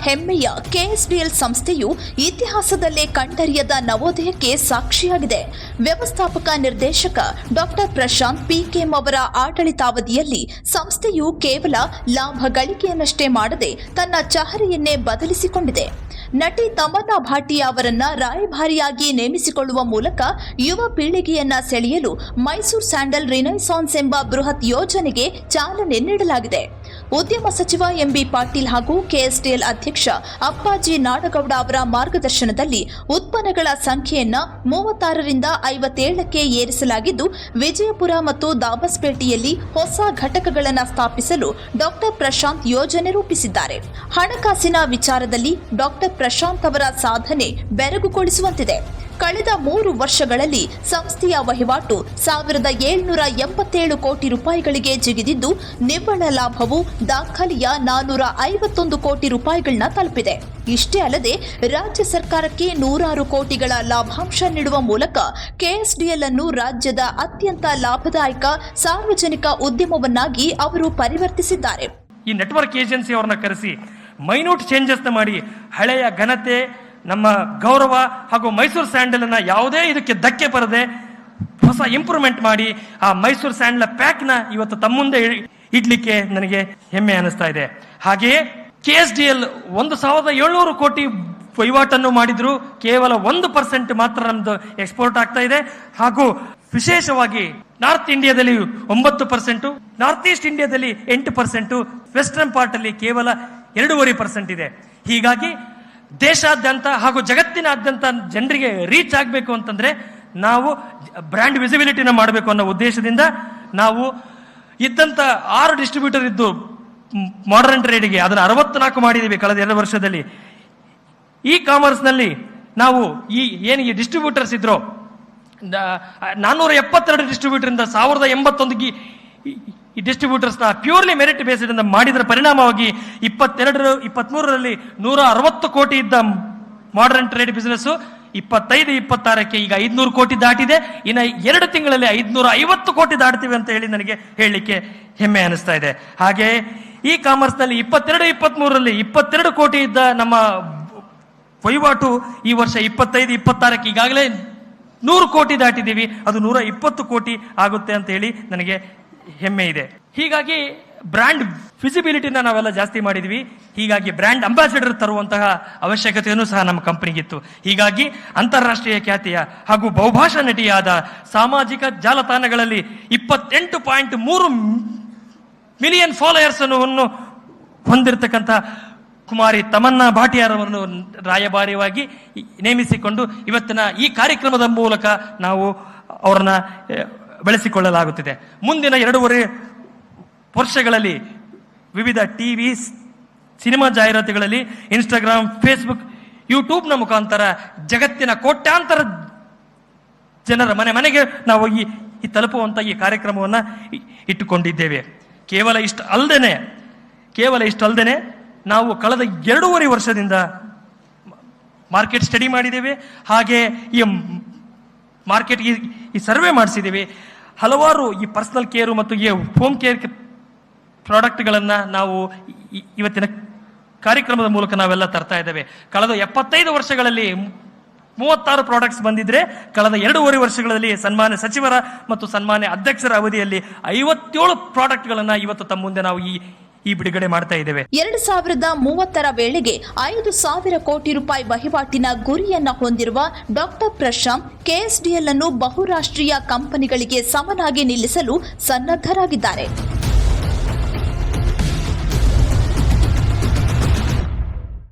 ಹೆಮ್ಮೆಯ ಕೆಎಸ್ಡಿಎಲ್ ಸಂಸ್ಥೆಯು ಇತಿಹಾಸದಲ್ಲೇ ಕಂಡರಿಯದ ನವೋದಯಕ್ಕೆ ಸಾಕ್ಷಿಯಾಗಿದೆ. ವ್ಯವಸ್ಥಾಪಕ ನಿರ್ದೇಶಕ ಡಾಕ್ಟರ್ ಪ್ರಶಾಂತ್ ಪಿಕೆಎಂ ಅವರ ಆಡಳಿತಾವಧಿಯಲ್ಲಿ ಸಂಸ್ಥೆಯು ಕೇವಲ ಲಾಭ ಗಳಿಕೆಯನ್ನಷ್ಟೇ ಮಾಡದೆ ತನ್ನ ಚಹರೆಯನ್ನೇ ಬದಲಿಸಿಕೊಂಡಿದೆ. ನಟಿ ತಮನ್ನಾ ಭಾಟಿಯಾ ಅವರನ್ನ ರಾಯಭಾರಿಯಾಗಿ ನೇಮಿಸಿಕೊಳ್ಳುವ ಮೂಲಕ ಯುವ ಪೀಳಿಗೆಯನ್ನ ಸೆಳೆಯಲು ಮೈಸೂರು ಸ್ಯಾಂಡಲ್ ರಿನೈಸಾನ್ಸ್ ಎಂಬ ಬೃಹತ್ ಯೋಜನೆಗೆ ಚಾಲನೆ ನೀಡಲಾಗಿದೆ. ಉದ್ಯಮ ಸಚಿವ ಎಂಬಿ ಪಾಟೀಲ್ ಹಾಗೂ ಕೆಎಸ್ಡಿಎಲ್ ಅಧ್ಯಕ್ಷ ಅಪ್ಪಾಜಿ ನಾಡಗೌಡ ಅವರ ಮಾರ್ಗದರ್ಶನದಲ್ಲಿ ಉತ್ಪನ್ನಗಳ ಸಂಖ್ಯೆಯನ್ನ 36ರಿಂದ 57ಕ್ಕೆ ಏರಿಸಲಾಗಿದ್ದು, ವಿಜಯಪುರ ಮತ್ತು ದಾಬಸ್ಪೇಟೆಯಲ್ಲಿ ಹೊಸ ಘಟಕಗಳನ್ನು ಸ್ಥಾಪಿಸಲು ಡಾಕ್ಟರ್ ಪ್ರಶಾಂತ್ ಯೋಜನೆ ರೂಪಿಸಿದ್ದಾರೆ. ಹಣಕಾಸಿನ ವಿಚಾರದಲ್ಲಿ ಡಾಕ್ಟರ್ ಪ್ರಶಾಂತ್ ಅವರ ಸಾಧನೆ ಬೆರಗುಗೊಳಿಸುವಂತಿದೆ. ಕಳೆದ 3 ವರ್ಷಗಳಲ್ಲಿ ಸಂಸ್ಥೆಯ ವಹಿವಾಟು 1787 ಕೋಟಿ ರೂಪಾಯಿಗಳಿಗೆ ಜಿಗಿದಿದ್ದು, ನಿವ್ವಳ ಲಾಭವು ದಾಖಲೆಯ 451 ಕೋಟಿ ರೂಪಾಯಿಗಳನ್ನ ತಲುಪಿದೆ. ಇಷ್ಟೇ ಅಲ್ಲದೆ ರಾಜ್ಯ ಸರ್ಕಾರಕ್ಕೆ 106 ಕೋಟಿಗಳ ಲಾಭಾಂಶ ನೀಡುವ ಮೂಲಕ ಕೆಎಸ್ಡಿಎಲ್ ಅನ್ನು ರಾಜ್ಯದ ಅತ್ಯಂತ ಲಾಭದಾಯಕ ಸಾರ್ವಜನಿಕ ಉದ್ಯಮವನ್ನಾಗಿ ಅವರು ಪರಿವರ್ತಿಸಿದ್ದಾರೆ. ಈ ನೆಟ್ವರ್ಕ್ ಏಜೆನ್ಸಿ ಅವರನ್ನ ಕರೆಸಿ ಮೈನ್ಯೂಟ್ ಚೇಂಜಸ್ ಮಾಡಿ ಹಳೆಯ ಘನತೆ, ನಮ್ಮ ಗೌರವ ಹಾಗೂ ಮೈಸೂರು ಸ್ಯಾಂಡಲ್ ಅನ್ನ ಯಾವುದೇ ಇದಕ್ಕೆ ಧಕ್ಕೆ ಬರದೆ ಹೊಸ ಇಂಪ್ರೂವ್ಮೆಂಟ್ ಮಾಡಿ ಆ ಮೈಸೂರು ಸ್ಯಾಂಡಲ್ ಪ್ಯಾಕ್ ನ ಇವತ್ತು ತಮ್ಮ ಮುಂದೆ ಇಡ್ಲಿಕ್ಕೆ ನನಗೆ ಹೆಮ್ಮೆ ಅನಿಸ್ತಾ ಇದೆ. ಹಾಗೆಯೇ ಕೆಎಸ್ಡಿಎಲ್ 1700 ಕೋಟಿ ವಹಿವಾಟನ್ನು ಮಾಡಿದ್ರು, ಕೇವಲ 1% ಮಾತ್ರ ನಮ್ದು ಎಕ್ಸ್ಪೋರ್ಟ್ ಆಗ್ತಾ ಇದೆ. ಹಾಗೂ ವಿಶೇಷವಾಗಿ ನಾರ್ತ್ ಇಂಡಿಯಾದಲ್ಲಿ 9%, ನಾರ್ತ್ ಈಸ್ಟ್ ಇಂಡಿಯಾದಲ್ಲಿ 8%, ವೆಸ್ಟರ್ನ್ ಪಾರ್ಟ್ ಅಲ್ಲಿ ಕೇವಲ 2.5% ಇದೆ. ಹೀಗಾಗಿ ದೇಶಾದ್ಯಂತ ಹಾಗೂ ಜಗತ್ತಿನಾದ್ಯಂತ ಜನರಿಗೆ ರೀಚ್ ಆಗಬೇಕು ಅಂತಂದ್ರೆ ನಾವು ಬ್ರ್ಯಾಂಡ್ ವಿಸಿಬಿಲಿಟಿನ ಮಾಡಬೇಕು ಅನ್ನೋ ಉದ್ದೇಶದಿಂದ ನಾವು ಇದ್ದಂತ 6 ಡಿಸ್ಟ್ರಿಬ್ಯೂಟರ್ ಇದ್ದು ಮಾಡರ್ನ್ ಟ್ರೇಡ್ಗೆ ಅದನ್ನು 64 ಮಾಡಿದ್ದೀವಿ ಕಳೆದ 2 ವರ್ಷದಲ್ಲಿ. ಇ ಕಾಮರ್ಸ್ ನಲ್ಲಿ ನಾವು ಈ ಡಿಸ್ಟ್ರಿಬ್ಯೂಟರ್ಸ್ ಇದ್ರು 472 ಡಿಸ್ಟ್ರಿಬ್ಯೂಟರ್ ಇಂದ 1081 ಈ ಡಿಸ್ಟ್ರಿಬ್ಯೂಟರ್ಸ್ ನ ಪ್ಯೂರ್ಲಿ ಮೆರಿಟ್ ಬೇಸ್ಡ್ ಇಂದ ಮಾಡಿದ್ರ ಪರಿಣಾಮವಾಗಿ 22-23ರಲ್ಲಿ 160 ಕೋಟಿ ಇದ್ದ ಮಾಡರ್ನ್ ಟ್ರೇಡ್ ಬಿಸಿನೆಸ್ 25-26ಕ್ಕೆ ಈಗ 500 ಕೋಟಿ ದಾಟಿದೆ. ಇನ್ನು 2 ತಿಂಗಳಲ್ಲಿ 550 ಕೋಟಿ ದಾಟ್ತೀವಿ ಅಂತ ಹೇಳಿ ನನಗೆ ಹೇಳಲಿಕ್ಕೆ ಹೆಮ್ಮೆ ಅನಿಸ್ತಾ ಇದೆ. ಹಾಗೆ ಈ ಕಾಮರ್ಸ್ ನಲ್ಲಿ 22-23ರಲ್ಲಿ 22 ಕೋಟಿ ಇದ್ದ ನಮ್ಮ ವಹಿವಾಟು ಈ ವರ್ಷ 25-26ಕ್ಕೆ ಈಗಾಗಲೇ 100 ಕೋಟಿ ದಾಟಿದ್ದೀವಿ. ಅದು 120 ಕೋಟಿ ಆಗುತ್ತೆ ಅಂತ ಹೇಳಿ ನನಗೆ ಹೆಮ್ಮೆ ಇದೆ. ಹೀಗಾಗಿ ಬ್ರ್ಯಾಂಡ್ ವಿಸಿಬಿಲಿಟಿನ ನಾವೆಲ್ಲ ಜಾಸ್ತಿ ಮಾಡಿದ್ವಿ. ಹೀಗಾಗಿ ಬ್ರ್ಯಾಂಡ್ ಅಂಬಾಸಿಡರ್ ತರುವಂತಹ ಅವಶ್ಯಕತೆಯನ್ನು ಸಹ ನಮ್ಮ ಕಂಪನಿಗಿತ್ತು. ಹೀಗಾಗಿ ಅಂತಾರಾಷ್ಟ್ರೀಯ ಖ್ಯಾತಿಯ ಹಾಗೂ ಬಹುಭಾಷಾ ನಟಿಯಾದ ಸಾಮಾಜಿಕ ಜಾಲತಾಣಗಳಲ್ಲಿ 28.3 ಮಿಲಿಯನ್ ಫಾಲೋಯರ್ಸ್ ಅನ್ನು ಹೊಂದಿರತಕ್ಕಂಥ ಕುಮಾರಿ ತಮನ್ನಾ ಭಾಟಿಯಾರವರನ್ನು ರಾಯಭಾರಿಯಾಗಿ ನೇಮಿಸಿಕೊಂಡು ಇವತ್ತಿನ ಈ ಕಾರ್ಯಕ್ರಮದ ಮೂಲಕ ನಾವು ಅವರನ್ನ ಬೆಳೆಸಿಕೊಳ್ಳಲಾಗುತ್ತಿದೆ. ಮುಂದಿನ 2.5 ವರ್ಷಗಳಲ್ಲಿ ವಿವಿಧ ಟಿವಿ, ಸಿನಿಮಾ ಜಾಹೀರಾತುಗಳಲ್ಲಿ, ಇನ್ಸ್ಟಾಗ್ರಾಮ್, ಫೇಸ್ಬುಕ್, ಯೂಟ್ಯೂಬ್ನ ಮುಖಾಂತರ ಜಗತ್ತಿನ ಕೋಟ್ಯಾಂತರ ಜನರ ಮನೆಗೆ ನಾವು ಈ ತಲುಪುವಂತ ಈ ಕಾರ್ಯಕ್ರಮವನ್ನು ಇಟ್ಟುಕೊಂಡಿದ್ದೇವೆ. ಕೇವಲ ಇಷ್ಟು ಅಲ್ಲದೇನೆ ನಾವು ಕಳೆದ 2.5 ವರ್ಷದಿಂದ ಮಾರ್ಕೆಟ್ ಸ್ಟಡಿ ಮಾಡಿದ್ದೇವೆ. ಹಾಗೆ ಈ ಮಾರ್ಕೆಟ್ ಈ ಸರ್ವೆ ಮಾಡಿಸಿದ್ದೀವಿ. ಹಲವಾರು ಈ ಪರ್ಸನಲ್ ಕೇರು ಮತ್ತು ಈ ಹೋಮ್ ಕೇರ್ ಪ್ರಾಡಕ್ಟ್ಗಳನ್ನು ನಾವು ಇವತ್ತಿನ ಕಾರ್ಯಕ್ರಮದ ಮೂಲಕ ನಾವೆಲ್ಲ ತರ್ತಾ ಇದ್ದೇವೆ. ಕಳೆದ 75 ವರ್ಷಗಳಲ್ಲಿ 36 ಪ್ರಾಡಕ್ಟ್ಸ್ ಬಂದಿದ್ರೆ ಕಳೆದ 2.5 ವರ್ಷಗಳಲ್ಲಿ ಸನ್ಮಾನ್ಯ ಸಚಿವರ ಮತ್ತು ಸನ್ಮಾನ್ಯ ಅಧ್ಯಕ್ಷರ ಅವಧಿಯಲ್ಲಿ 57 ಪ್ರಾಡಕ್ಟ್ಗಳನ್ನು ಇವತ್ತು ತಮ್ಮ ಮುಂದೆ ನಾವು ಈ ಬಿಡುಗಡೆ ಮಾಡ್ತಾ ಇದ್ದೇವೆ. 2030ರ ವೇಳೆಗೆ 5,000 ಕೋಟಿ ರೂಪಾಯಿ ವಹಿವಾಟಿನ ಗುರಿಯನ್ನ ಹೊಂದಿರುವ ಡಾಕ್ಟರ್ ಪ್ರಶಾಂತ್ ಕೆಎಸ್ಡಿಎಲ್ ಅನ್ನು ಬಹುರಾಷ್ಟ್ರೀಯ ಕಂಪನಿಗಳಿಗೆ ಸಮನಾಗಿ ನಿಲ್ಲಿಸಲು ಸನ್ನದ್ಧರಾಗಿದ್ದಾರೆ.